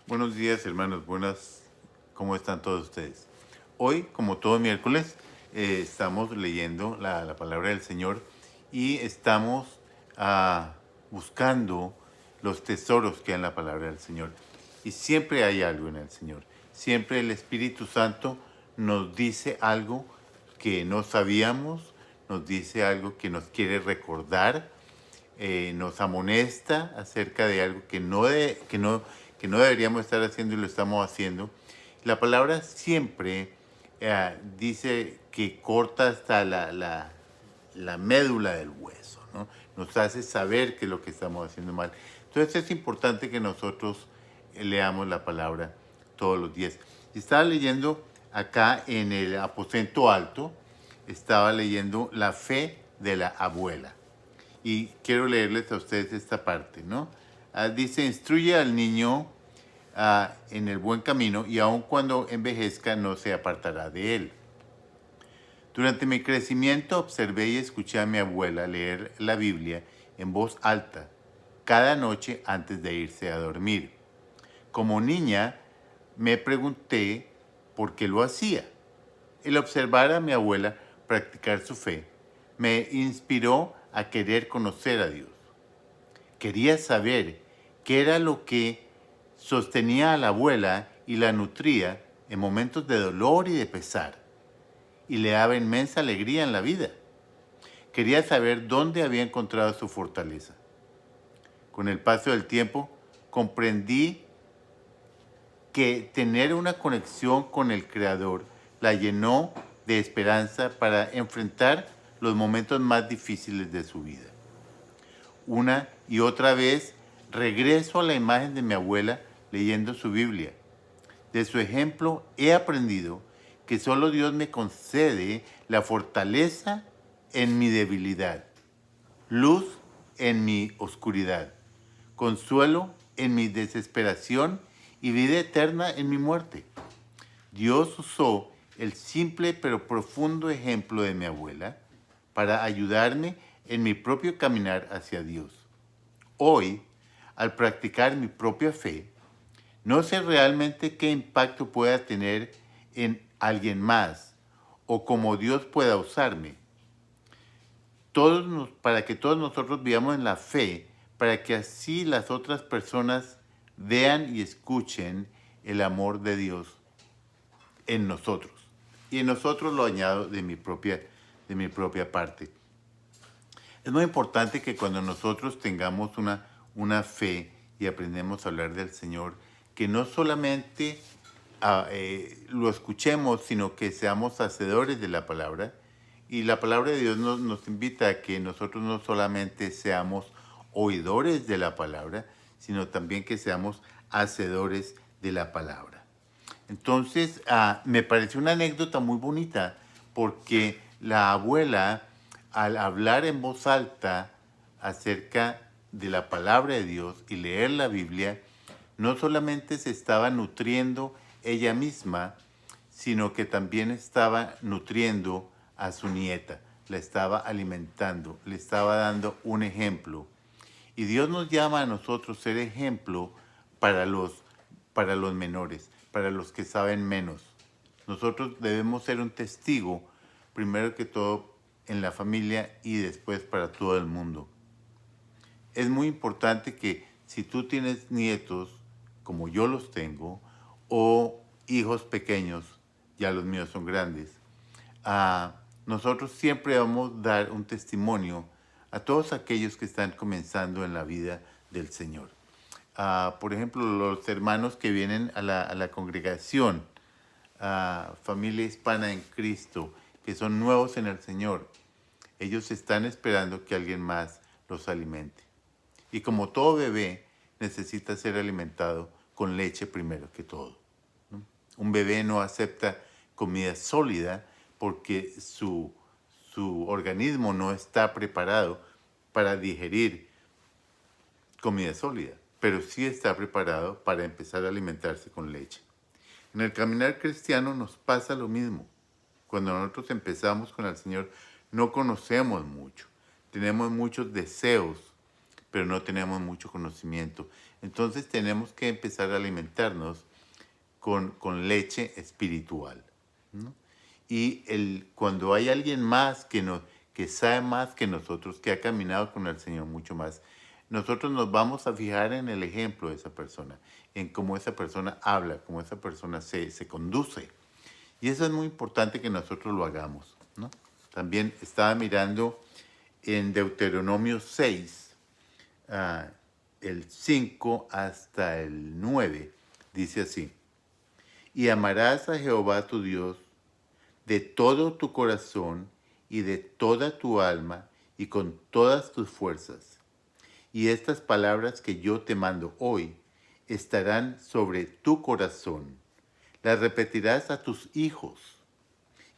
Buenos días, hermanos. ¿Cómo están todos ustedes? Hoy, como todo miércoles, estamos leyendo la palabra del Señor y estamos buscando los tesoros que hay en la palabra del Señor. Y siempre hay algo en el Señor. Siempre el Espíritu Santo nos dice algo que no sabíamos, nos dice algo que nos quiere recordar, nos amonesta acerca de algo que no deberíamos estar haciendo y lo estamos haciendo. La palabra siempre dice que corta hasta la médula del hueso, ¿no? Nos hace saber que es lo que estamos haciendo mal. Entonces es importante que nosotros leamos la palabra todos los días. Estaba leyendo acá en el aposento alto, estaba leyendo la fe de la abuela. Y quiero leerles a ustedes esta parte, ¿no? Dice, instruye al niño en el buen camino y aun cuando envejezca no se apartará de él. Durante mi crecimiento observé y escuché a mi abuela leer la Biblia en voz alta cada noche antes de irse a dormir. Como niña me pregunté por qué lo hacía. El observar a mi abuela practicar su fe me inspiró a querer conocer a Dios. Quería saber qué era lo que sostenía a la abuela y la nutría en momentos de dolor y de pesar, y le daba inmensa alegría en la vida. Quería saber dónde había encontrado su fortaleza. Con el paso del tiempo, comprendí que tener una conexión con el Creador la llenó de esperanza para enfrentar los momentos más difíciles de su vida. Una y otra vez regreso a la imagen de mi abuela leyendo su Biblia. De su ejemplo he aprendido que solo Dios me concede la fortaleza en mi debilidad, luz en mi oscuridad, consuelo en mi desesperación y vida eterna en mi muerte. Dios usó el simple pero profundo ejemplo de mi abuela para ayudarme en mi propio caminar hacia Dios. Hoy, al practicar mi propia fe, no sé realmente qué impacto pueda tener en alguien más o cómo Dios pueda usarme. Para que todos nosotros vivamos en la fe, para que así las otras personas vean y escuchen el amor de Dios en nosotros. Y en nosotros lo añado de mi propia parte. Es muy importante que cuando nosotros tengamos una fe y aprendemos a hablar del Señor, que no solamente lo escuchemos, sino que seamos hacedores de la palabra. Y la palabra de Dios nos invita a que nosotros no solamente seamos oidores de la palabra, sino también que seamos hacedores de la palabra. Entonces, me pareció una anécdota muy bonita porque la abuela, al hablar en voz alta acerca de la palabra de Dios y leer la Biblia, no solamente se estaba nutriendo ella misma, sino que también estaba nutriendo a su nieta, la estaba alimentando, le estaba dando un ejemplo. Y Dios nos llama a nosotros ser ejemplo para los menores, para los que saben menos. Nosotros debemos ser un testigo, primero que todo, en la familia y después para todo el mundo. Es muy importante que si tú tienes nietos, como yo los tengo, o hijos pequeños, ya los míos son grandes, nosotros siempre vamos a dar un testimonio a todos aquellos que están comenzando en la vida del Señor. Por ejemplo, los hermanos que vienen a la congregación, familia hispana en Cristo, que son nuevos en el Señor, ellos están esperando que alguien más los alimente. Y como todo bebé, necesita ser alimentado con leche primero que todo, ¿no? Un bebé no acepta comida sólida porque su organismo no está preparado para digerir comida sólida, pero sí está preparado para empezar a alimentarse con leche. En el caminar cristiano nos pasa lo mismo. Cuando nosotros empezamos con el Señor, no conocemos mucho. Tenemos muchos deseos, pero no tenemos mucho conocimiento. Entonces tenemos que empezar a alimentarnos con leche espiritual, ¿no? Y cuando hay alguien más que sabe más que nosotros, que ha caminado con el Señor mucho más, nosotros nos vamos a fijar en el ejemplo de esa persona, en cómo esa persona habla, cómo esa persona se conduce. Y eso es muy importante que nosotros lo hagamos, ¿no? También estaba mirando en Deuteronomio 6, el 5 hasta el 9, dice así: y amarás a Jehová tu Dios de todo tu corazón y de toda tu alma y con todas tus fuerzas. Y estas palabras que yo te mando hoy estarán sobre tu corazón. Las repetirás a tus hijos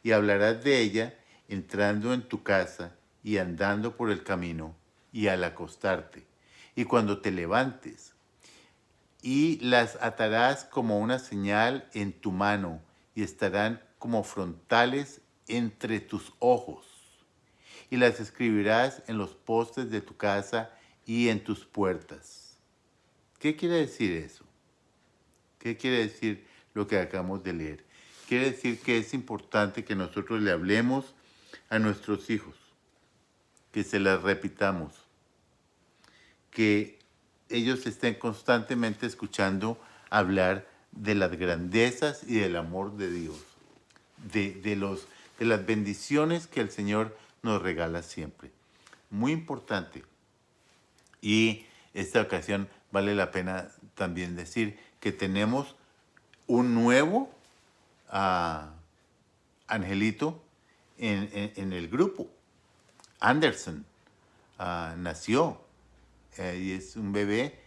y hablarás de ella entrando en tu casa y andando por el camino y al acostarte y cuando te levantes. Y las atarás como una señal en tu mano y estarán como frontales entre tus ojos. Y las escribirás en los postes de tu casa y en tus puertas. ¿Qué quiere decir eso? ¿Qué quiere decir lo que acabamos de leer? Quiere decir que es importante que nosotros le hablemos a nuestros hijos, que se las repitamos, que ellos estén constantemente escuchando hablar de las grandezas y del amor de Dios, de las bendiciones que el Señor nos regala siempre. Muy importante. Y esta ocasión vale la pena también decir que tenemos un nuevo angelito en el grupo. Anderson nació y es un bebé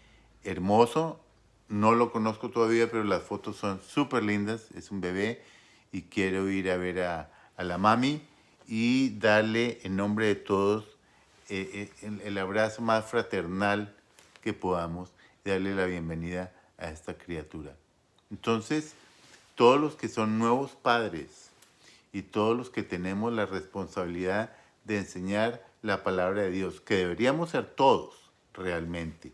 hermoso. No lo conozco todavía, pero las fotos son súper lindas. Es un bebé y quiero ir a ver a la mami y darle en nombre de todos el abrazo más fraternal que podamos y darle la bienvenida a esta criatura. Entonces, todos los que son nuevos padres y todos los que tenemos la responsabilidad de enseñar la palabra de Dios, que deberíamos ser todos realmente,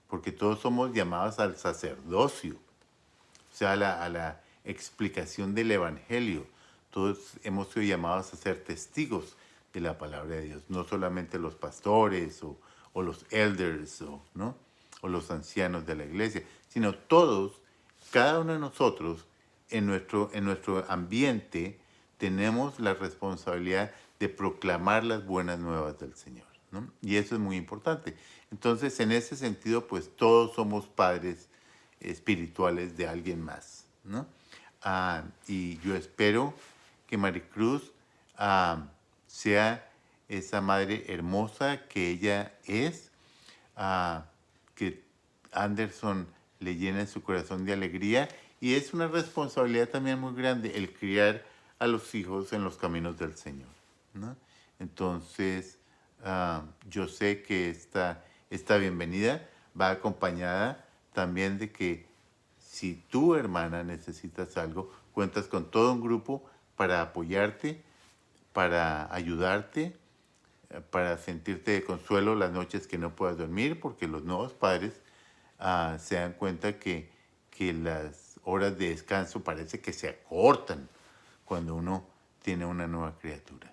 porque todos somos llamados al sacerdocio, o sea, a la explicación del Evangelio. Todos hemos sido llamados a ser testigos de la palabra de Dios, no solamente los pastores o los elders, ¿no? O los ancianos de la iglesia, sino todos, cada uno de nosotros, en nuestro ambiente, tenemos la responsabilidad de proclamar las buenas nuevas del Señor, ¿no? Y eso es muy importante. Entonces, en ese sentido, pues todos somos padres espirituales de alguien más, ¿no? Y yo espero que Maricruz sea esa madre hermosa que ella es, que Anderson le llene su corazón de alegría, y es una responsabilidad también muy grande el criar a los hijos en los caminos del Señor, ¿no? Entonces, yo sé que esta bienvenida va acompañada también de que si tu hermana necesitas algo, cuentas con todo un grupo para apoyarte, para ayudarte, para sentirte de consuelo las noches que no puedas dormir, porque los nuevos padres se dan cuenta que las horas de descanso parece que se acortan cuando uno tiene una nueva criatura,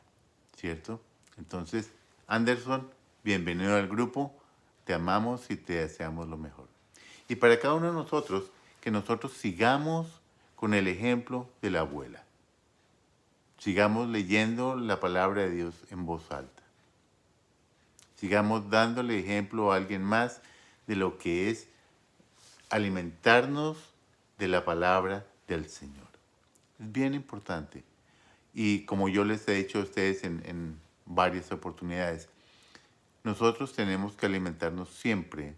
¿cierto? Entonces, Anderson, bienvenido al grupo, te amamos y te deseamos lo mejor. Y para cada uno de nosotros, que nosotros sigamos con el ejemplo de la abuela. Sigamos leyendo la palabra de Dios en voz alta. Sigamos dándole ejemplo a alguien más de lo que es alimentarnos de la palabra del Señor. Es bien importante. Y como yo les he dicho a ustedes en varias oportunidades, nosotros tenemos que alimentarnos siempre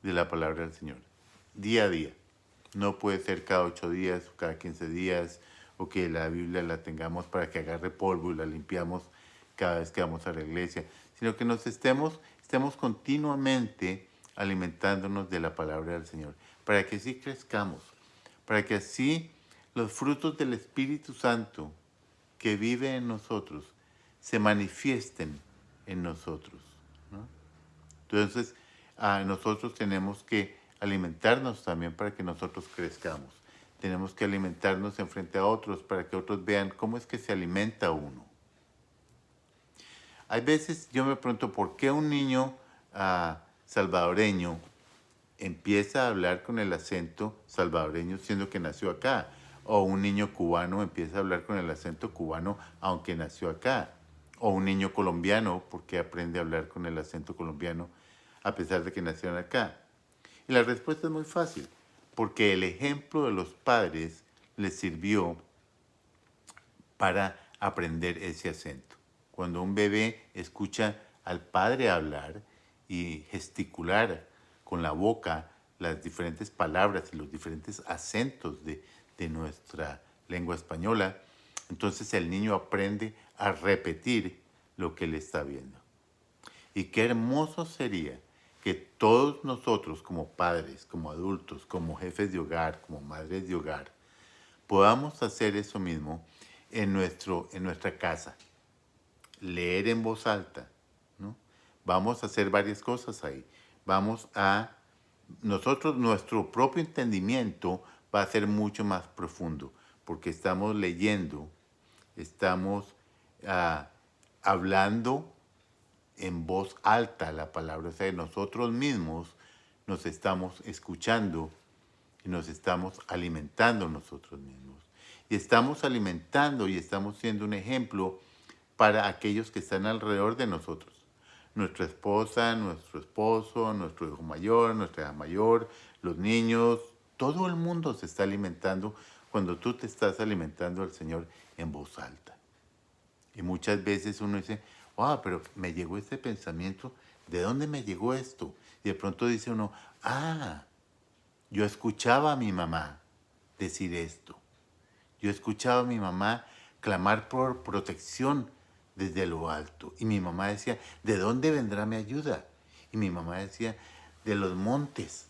de la palabra del Señor, día a día. No puede ser cada 8 días o cada 15 días, o que la Biblia la tengamos para que agarre polvo y la limpiamos cada vez que vamos a la iglesia, sino que estemos continuamente alimentándonos de la palabra del Señor, para que así crezcamos, para que así los frutos del Espíritu Santo que vive en nosotros se manifiesten en nosotros, ¿no? Entonces, nosotros tenemos que alimentarnos también para que nosotros crezcamos. Tenemos que alimentarnos en frente a otros para que otros vean cómo es que se alimenta uno. Hay veces yo me pregunto por qué un niño salvadoreño empieza a hablar con el acento salvadoreño siendo que nació acá, o un niño cubano empieza a hablar con el acento cubano aunque nació acá, o un niño colombiano porque aprende a hablar con el acento colombiano a pesar de que nacieron acá. Y la respuesta es muy fácil, porque el ejemplo de los padres les sirvió para aprender ese acento. Cuando un bebé escucha al padre hablar y gesticular con la boca las diferentes palabras y los diferentes acentos de nuestra lengua española, entonces el niño aprende a repetir lo que él está viendo. Y qué hermoso sería que todos nosotros como padres, como adultos, como jefes de hogar, como madres de hogar, podamos hacer eso mismo en nuestra casa. Leer en voz alta, ¿no? Vamos a hacer varias cosas ahí. Nuestro propio entendimiento va a ser mucho más profundo, porque estamos leyendo, estamos hablando en voz alta la palabra, o sea, nosotros mismos nos estamos escuchando y nos estamos alimentando nosotros mismos. Y estamos alimentando y estamos siendo un ejemplo para aquellos que están alrededor de nosotros. Nuestra esposa, nuestro esposo, nuestro hijo mayor, nuestra hija mayor, los niños, todo el mundo se está alimentando cuando tú te estás alimentando al Señor en voz alta. Y muchas veces uno dice, wow, pero me llegó este pensamiento, ¿de dónde me llegó esto? Y de pronto dice uno, yo escuchaba a mi mamá decir esto. Yo escuchaba a mi mamá clamar por protección desde lo alto. Y mi mamá decía, ¿de dónde vendrá mi ayuda? Y mi mamá decía, de los montes,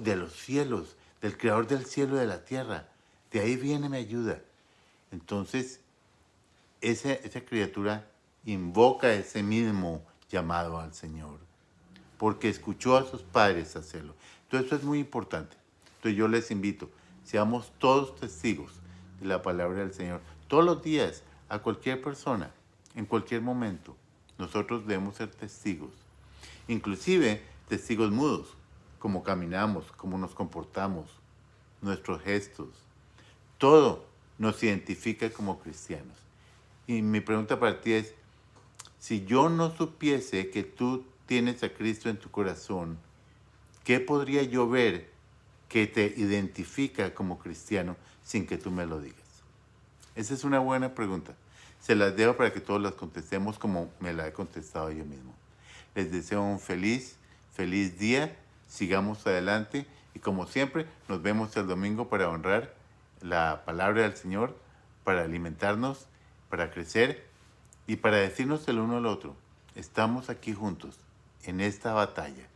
de los cielos, del creador del cielo y de la tierra. De ahí viene mi ayuda. Entonces, esa criatura invoca ese mismo llamado al Señor, porque escuchó a sus padres hacerlo. Entonces, eso es muy importante. Entonces, yo les invito, seamos todos testigos de la palabra del Señor. Todos los días, a cualquier persona, en cualquier momento, nosotros debemos ser testigos. Inclusive, testigos mudos, cómo caminamos, cómo nos comportamos, nuestros gestos. Todo nos identifica como cristianos. Y mi pregunta para ti es, si yo no supiese que tú tienes a Cristo en tu corazón, ¿qué podría yo ver que te identifica como cristiano sin que tú me lo digas? Esa es una buena pregunta. Se las dejo para que todos las contestemos como me la he contestado yo mismo. Les deseo un feliz día. Sigamos adelante y como siempre nos vemos el domingo para honrar la palabra del Señor, para alimentarnos, para crecer y para decirnos el uno al otro. Estamos aquí juntos en esta batalla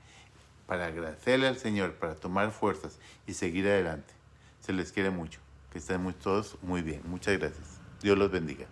para agradecerle al Señor, para tomar fuerzas y seguir adelante. Se les quiere mucho. Que estén todos muy bien. Muchas gracias. Dios los bendiga.